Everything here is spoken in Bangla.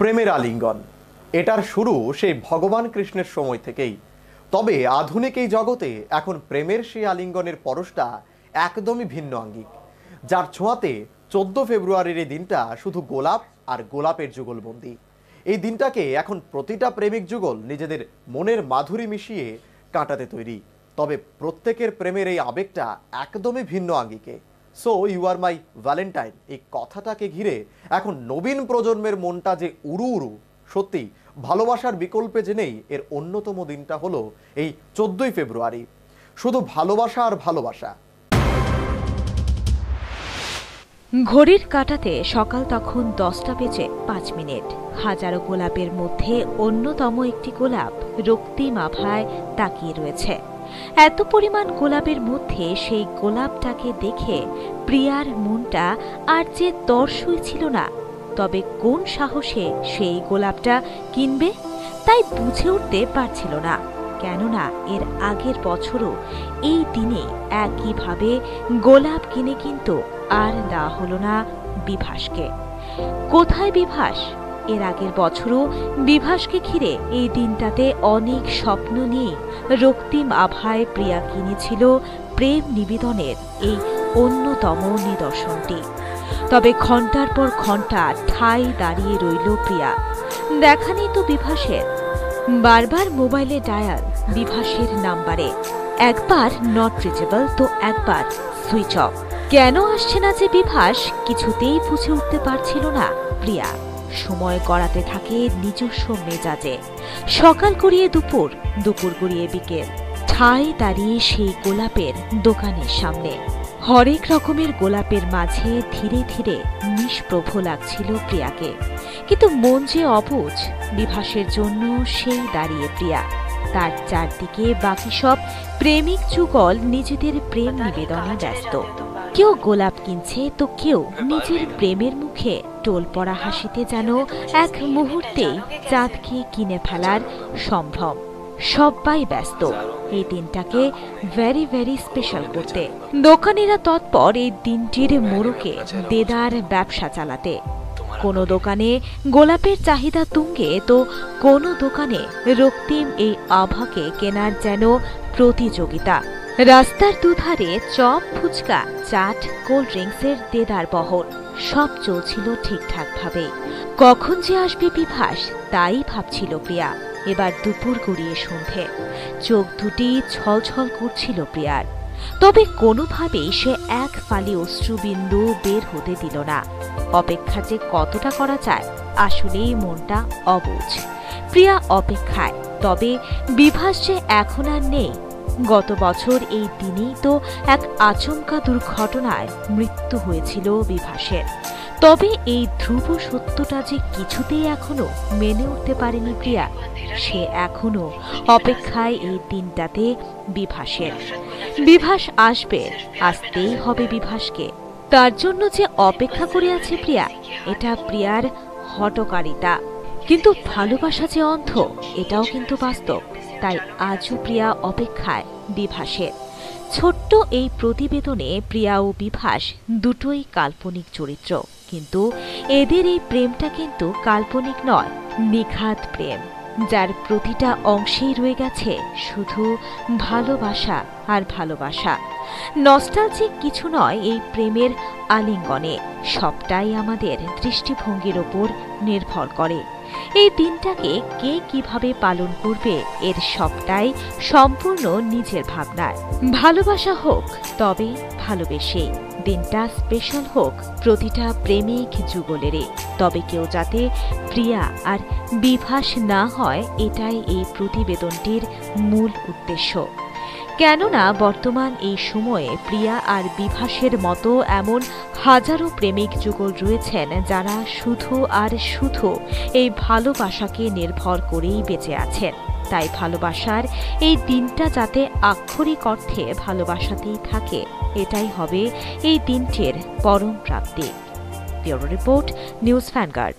প্রেমের আলিঙ্গন এটার শুরু সেই ভগবান কৃষ্ণের সময় থেকেই। তবে আধুনিক এই জগতে এখন প্রেমের সেই আলিঙ্গনের পরশটা একদমই ভিন্ন আঙ্গিক, যার ছোঁয়াতে 14 ফেব্রুয়ারির এই দিনটা শুধু গোলাপ আর গোলাপের যুগলবন্দি। এই দিনটাকে এখন প্রতিটা প্রেমিক যুগল নিজেদের মনের মাধুরী মিশিয়ে কাটাতে তৈরি। তবে প্রত্যেকের প্রেমের এই আবেগটা একদমই ভিন্ন আঙ্গিকে। So you are my valentine এই কথাটাকে ঘিরে এখন নবীন প্রজন্মের মনটা যে উড়ু উড়ু। সত্যি ভালোবাসার বিকল্পে যে নেই এর অন্যতম দিনটা হলো এই 14ই ফেব্রুয়ারি। শুধু ভালোবাসা আর ভালোবাসা। ঘড়ির কাঁটাতে সকাল তখন 10টা বেজে 5 মিনিট। হাজারো গোলাপের মধ্যে অন্যতম একটি গোলাপ রক্তিম আভায় তাকিয়ে রয়েছে। এত পরিমাণ গোলাপের মধ্যে সেই গোলাপটাকে দেখে প্রিয়ার মনটা আর যে তরসই ছিল না। তবে কোন সাহসে সেই গোলাপটা কিনবে তাই বুঝে উঠতে পারছিল না। কেননা এর আগের বছরও এই দিনে একইভাবে গোলাপ কিনে কিন্তু আর দেওয়া হলো না বিভাসকে। কোথায় বিভাস? এর আগের বছরও বিভাসকে ঘিরে এই দিনটাতে অনেক স্বপ্ন নিয়ে রক্তিম আভায় প্রিয়া কিনেছিল প্রেম নিবেদনের এই অন্যতম নিদর্শনটি। তবে ঘন্টার পর ঘন্টা ঠাই দাঁড়িয়ে রইল প্রিয়া। দেখা নেই তো বিভাসের। বারবার মোবাইলে ডায়াল বিভাসের নাম্বারে, একবার নট রিচেবল তো একবার সুইচ অফ। কেন আসছে না যে বিভাস কিছুতেই বুঝে উঠতে পারছিল না প্রিয়া। সময় গড়াতে থাকে নিজস্ব মেজাজে। সকাল গড়িয়ে দুপুর, দুপুর গড়িয়ে বিকেল, ঠাই দাঁড়িয়ে সেই গোলাপের দোকানের সামনে। হরেক রকমের গোলাপের মাঝে ধীরে ধীরে নিষ্প্রভ লাগছিল প্রিয়াকে। কিন্তু মন যে অবুঝ, বিভাসের জন্য সেই দাঁড়িয়ে প্রিয়া। তার চারদিকে বাকি সব প্রেমিক যুগল নিজেদের প্রেম নিবেদনে ব্যস্ত। কেউ গোলাপ কিনছে তো কেউ নিজের প্রেমের মুখে টোল পড়া হাসিতে যেন এক মুহূর্তেই চাঁদকে কিনে ফেলার সম্ভ্রম। সবাই ব্যস্ত এই দিনটাকে ভেরি ভেরি স্পেশাল করতে। দোকানিরা তৎপর এই দিনটির মোড়কে দেদার ব্যবসা চালাতে। কোনো দোকানে গোলাপের চাহিদা তুঙ্গে তো কোনো দোকানে রক্তিম এই আভাকে কেনার যেন প্রতিযোগিতা। রাস্তার দুধারে চপ, ফুচকা, চাট, কোল্ড ড্রিঙ্কসের দেদার বহর। সব চলছিল ঠিকঠাক ভাবে। কখন যে আসবে বিভাস তাই ভাবছিল প্রিয়া। এবার দুপুর গড়িয়ে সন্ধে। চোখ দুটি ছলছল করছিল প্রিয়ার। তবে কোনোভাবেই সে এক ফালি অশ্রুবিন্দু বের হতে দিল না। অপেক্ষা যে কতটা করা যায়, আসলেই মনটা অবুঝ। প্রিয়া অপেক্ষায়। তবে বিভাস যে এখন আর নেই। গত বছর এই দিনেই তো এক আচমকা দুর্ঘটনায় মৃত্যু হয়েছিল বিভাসের। তবে এই ধ্রুব সত্যটা যে কিছুতেই এখনো মেনে উঠতে পারেনি প্রিয়া। সে এখনো অপেক্ষায় এই দিনটাতে বিভাসের। বিভাস আসবে, আসতেই হবে বিভাসকে। তার জন্য যে অপেক্ষা করে আছে প্রিয়া, এটা প্রিয়ার হঠকারিতা। কিন্তু ভালোবাসা যে অন্ধ এটাও কিন্তু বাস্তব। তাই আজও প্রিয়া অপেক্ষায় বিভাসের। ছোট্ট এই প্রতিবেদনে প্রিয়া ও বিভাস দুটোই কাল্পনিক চরিত্র, কিন্তু এদের এই প্রেমটা কিন্তু কাল্পনিক নয়, নিখাদ প্রেম, যার প্রতিটা অংশেই রয়ে গেছে শুধু ভালোবাসা আর ভালোবাসা। নস্টালজিক কিছু নয় এই প্রেমের আলিঙ্গনে। সবটাই আমাদের দৃষ্টিভঙ্গির ওপর নির্ভর করে। এই দিনটাকে কে কিভাবে পালন করবে এর সবটাই সম্পূর্ণ নিজের ভাবনায়। ভালোবাসা হোক, তবে ভালোবেসে। দিনটা স্পেশাল হোক প্রতিটা প্রেমিক যুগলেরই। তবে কেউ যাতে প্রিয়া আর বিভাস না হয়, এটাই এই প্রতিবেদনটির মূল উদ্দেশ্য। কেননা বর্তমান এই সময়ে প্রিয়া আর বিভাসের মতো এমন হাজারো প্রেমিক যুগল রয়েছেন যারা শুধু আর শুধু এই ভালোবাসাকে নির্ভর করেই বেঁচে আছেন। তাই ভালোবাসার এই দিনটা যাতে আক্ষরিক অর্থে ভালোবাসাতেই থাকে, এটাই হবে এই দিনটির পরম প্রাপ্তি। Bureau report, news vanguard.